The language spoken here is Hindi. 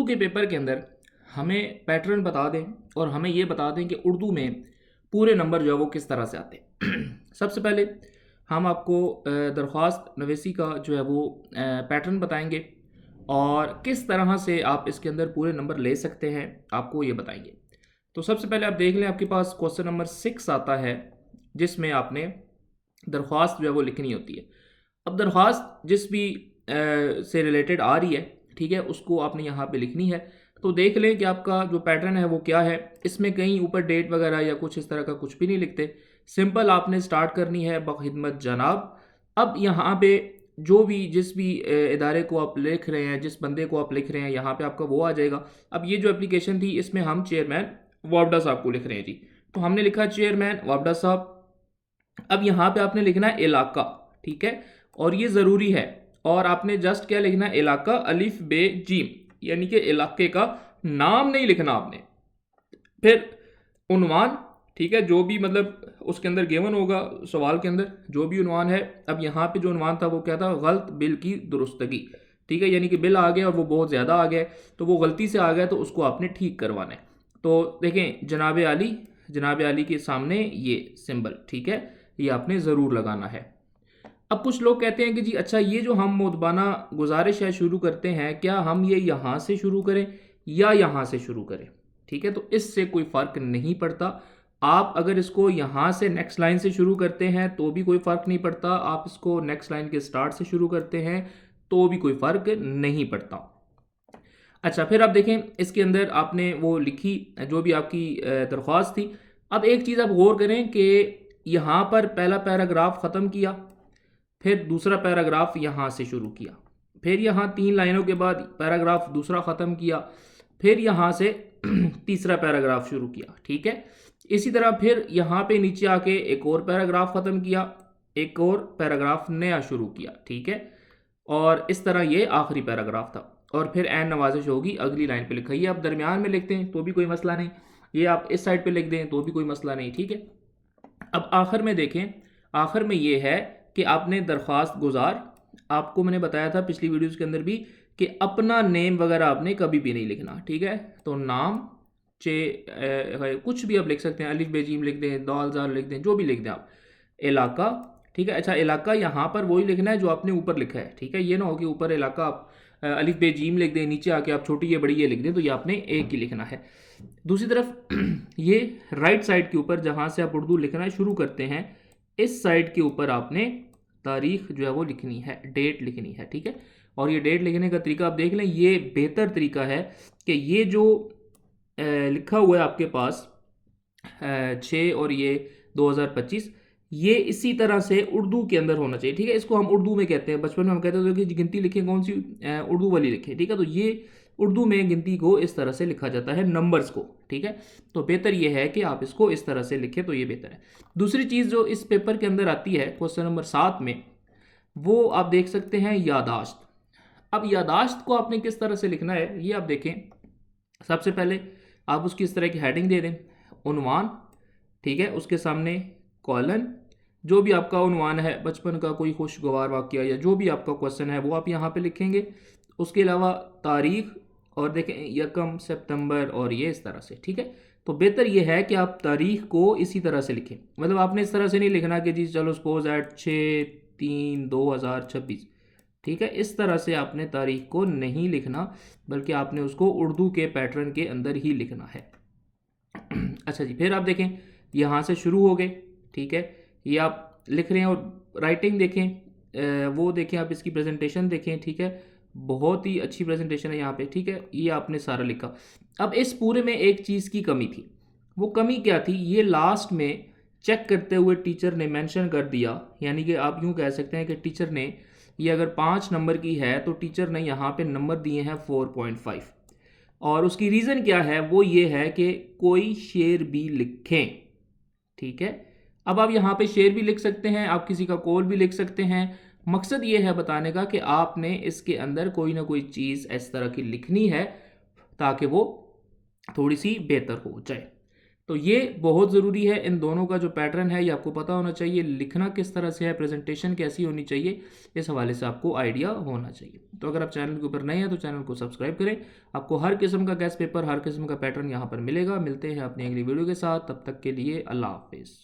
के पेपर के अंदर हमें पैटर्न बता दें और हमें ये बता दें कि उर्दू में पूरे नंबर जो है वो किस तरह से आते हैं। सबसे पहले हम आपको दरख्वास्त नवेसी का जो है वो पैटर्न बताएंगे और किस तरह से आप इसके अंदर पूरे नंबर ले सकते हैं आपको ये बताएंगे। तो सबसे पहले आप देख लें, आपके पास क्वेश्चन नंबर 6 आता है जिसमें आपने दरख्वास्त जो है वो लिखनी होती है। अब दरख्वास्त जिस भी से रिलेटेड आ रही है, ठीक है, उसको आपने यहाँ पे लिखनी है। तो देख लें कि आपका जो पैटर्न है वो क्या है। इसमें कहीं ऊपर डेट वगैरह या कुछ इस तरह का कुछ भी नहीं लिखते। सिंपल आपने स्टार्ट करनी है बखिदमत जनाब। अब यहाँ पे जो भी जिस भी इदारे को आप लिख रहे हैं, जिस बंदे को आप लिख रहे हैं, यहाँ पे आपका वो आ जाएगा। अब ये जो एप्लीकेशन थी इसमें हम चेयरमैन वापडा साहब को लिख रहे हैं जी, तो हमने लिखा चेयरमैन वापडा साहब। अब यहाँ पे आपने लिखना है इलाका, ठीक है, और ये ज़रूरी है। और आपने जस्ट क्या लिखना है, इलाका अलिफ बे जीम, यानी कि इलाके का नाम नहीं लिखना आपने। फिर उन्वान, ठीक है, जो भी मतलब उसके अंदर गिवन होगा सवाल के अंदर जो भी उन्वान है। अब यहाँ पे जो उन्वान था वो क्या था, गलत बिल की दुरुस्तगी, ठीक है, यानी कि बिल आ गया और वो बहुत ज़्यादा आ गया, तो वो गलती से आ गया तो उसको आपने ठीक करवाना है। तो देखें जनाब अली के सामने ये सिंबल, ठीक है, ये आपने ज़रूर लगाना है। अब कुछ लोग कहते हैं कि जी अच्छा, ये जो हम मुतबाना गुजारिश है शुरू करते हैं, क्या हम ये यहाँ से शुरू करें या यहाँ से शुरू करें, ठीक है। तो इससे कोई फ़र्क नहीं पड़ता। आप अगर इसको यहाँ से नेक्स्ट लाइन से शुरू करते हैं तो भी कोई फ़र्क नहीं पड़ता, आप इसको नेक्स्ट लाइन के स्टार्ट से शुरू करते हैं तो भी कोई फ़र्क नहीं पड़ता। अच्छा, फिर आप देखें इसके अंदर आपने वो लिखी जो भी आपकी दरख्वास्त थी। अब एक चीज़ आप गौर करें कि यहाँ पर पहला पैराग्राफ ख़त्म किया, फिर दूसरा पैराग्राफ यहाँ से शुरू किया, फिर यहाँ 3 लाइनों के बाद पैराग्राफ दूसरा ख़त्म किया, फिर यहाँ से तीसरा पैराग्राफ शुरू किया, ठीक है। इसी तरह फिर यहाँ पे नीचे आके एक और पैराग्राफ ख़त्म किया, एक और पैराग्राफ नया शुरू किया, ठीक है। और इस तरह ये आखिरी पैराग्राफ था और फिर एन नवाजिश होगी अगली लाइन पे लिखा। ये आप दरमियान में लिखते हैं तो भी कोई मसला नहीं, ये आप इस साइड पे लिख दें तो भी कोई मसला नहीं, ठीक है। अब आखिर में देखें, आखिर में ये है कि आपने दरख्वास्त गुजार, आपको मैंने बताया था पिछली वीडियोस के अंदर भी कि अपना नेम वगैरह आपने कभी भी नहीं लिखना, ठीक है। तो नाम कुछ भी आप लिख सकते हैं, अलिफ बेजीम लिख दें, दाल जार लिख दें, जो भी लिख दें आप। इलाका, ठीक है। अच्छा, इलाका यहाँ पर वही लिखना है जो आपने ऊपर लिखा है, ठीक है। ये ना हो कि ऊपर इलाका आप अलिफ बे जीम लिख दें, नीचे आके आप छोटी ये बड़ी ये लिख दें, तो ये आपने एक ही लिखना है। दूसरी तरफ ये राइट साइड के ऊपर जहाँ से आप उर्दू लिखना शुरू करते हैं, इस साइड के ऊपर आपने तारीख जो है वो लिखनी है, डेट लिखनी है, ठीक है। और ये डेट लिखने का तरीका आप देख लें, ये बेहतर तरीका है कि ये जो लिखा हुआ है आपके पास 6 और ये 2025, ये इसी तरह से उर्दू के अंदर होना चाहिए, ठीक है। इसको हम उर्दू में कहते हैं, बचपन में हम कहते थे कि गिनती लिखें कौन सी, उर्दू वाली लिखें, ठीक है। तो ये उर्दू में गिनती को इस तरह से लिखा जाता है, नंबर्स को, ठीक है। तो बेहतर ये है कि आप इसको इस तरह से लिखें, तो ये बेहतर है। दूसरी चीज़ जो इस पेपर के अंदर आती है क्वेश्चन नंबर 7 में, वो आप देख सकते हैं यादाश्त। अब यादाश्त को आपने किस तरह से लिखना है ये आप देखें। सबसे पहले आप उसकी इस तरह की हेडिंग दे दें, उन्वान, ठीक है, उसके सामने कॉलन, जो भी आपका उन्वान है, बचपन का कोई खुशगवार वाक़या या जो भी आपका क्वेश्चन है वो आप यहाँ पे लिखेंगे। उसके अलावा तारीख, और देखें 1 सितंबर, और ये इस तरह से, ठीक है। तो बेहतर ये है कि आप तारीख को इसी तरह से लिखें, मतलब आपने इस तरह से नहीं लिखना कि जी चलो सपोज एट 6/3/2026, ठीक है। इस तरह से आपने तारीख को नहीं लिखना, बल्कि आपने उसको उर्दू के पैटर्न के अंदर ही लिखना है। अच्छा जी, फिर आप देखें यहाँ से शुरू हो गए, ठीक है, ये आप लिख रहे हैं। और राइटिंग देखें, वो देखें, आप इसकी प्रेजेंटेशन देखें, ठीक है, बहुत ही अच्छी प्रेजेंटेशन है यहाँ पे, ठीक है। ये आपने सारा लिखा। अब इस पूरे में एक चीज़ की कमी थी, वो कमी क्या थी, ये लास्ट में चेक करते हुए टीचर ने मेंशन कर दिया, यानी कि आप यूँ कह सकते हैं कि टीचर ने, ये अगर 5 नंबर की है तो टीचर ने यहाँ पे नंबर दिए हैं 4.5। और उसकी रीज़न क्या है, वो ये है कि कोई शेर भी लिखें, ठीक है। अब आप यहाँ पे शेर भी लिख सकते हैं, आप किसी का कॉल भी लिख सकते हैं। मकसद ये है बताने का कि आपने इसके अंदर कोई ना कोई चीज़ इस तरह की लिखनी है ताकि वो थोड़ी सी बेहतर हो जाए। तो ये बहुत ज़रूरी है, इन दोनों का जो पैटर्न है ये आपको पता होना चाहिए, लिखना किस तरह से है, प्रेजेंटेशन कैसी होनी चाहिए, इस हवाले से आपको आइडिया होना चाहिए। तो अगर आप चैनल के ऊपर नए हैं तो चैनल को सब्सक्राइब करें, आपको हर किस्म का गेस्ट पेपर, हर किस्म का पैटर्न यहाँ पर मिलेगा। मिलते हैं अपनी अगली वीडियो के साथ, तब तक के लिए अल्लाह हाफिज़।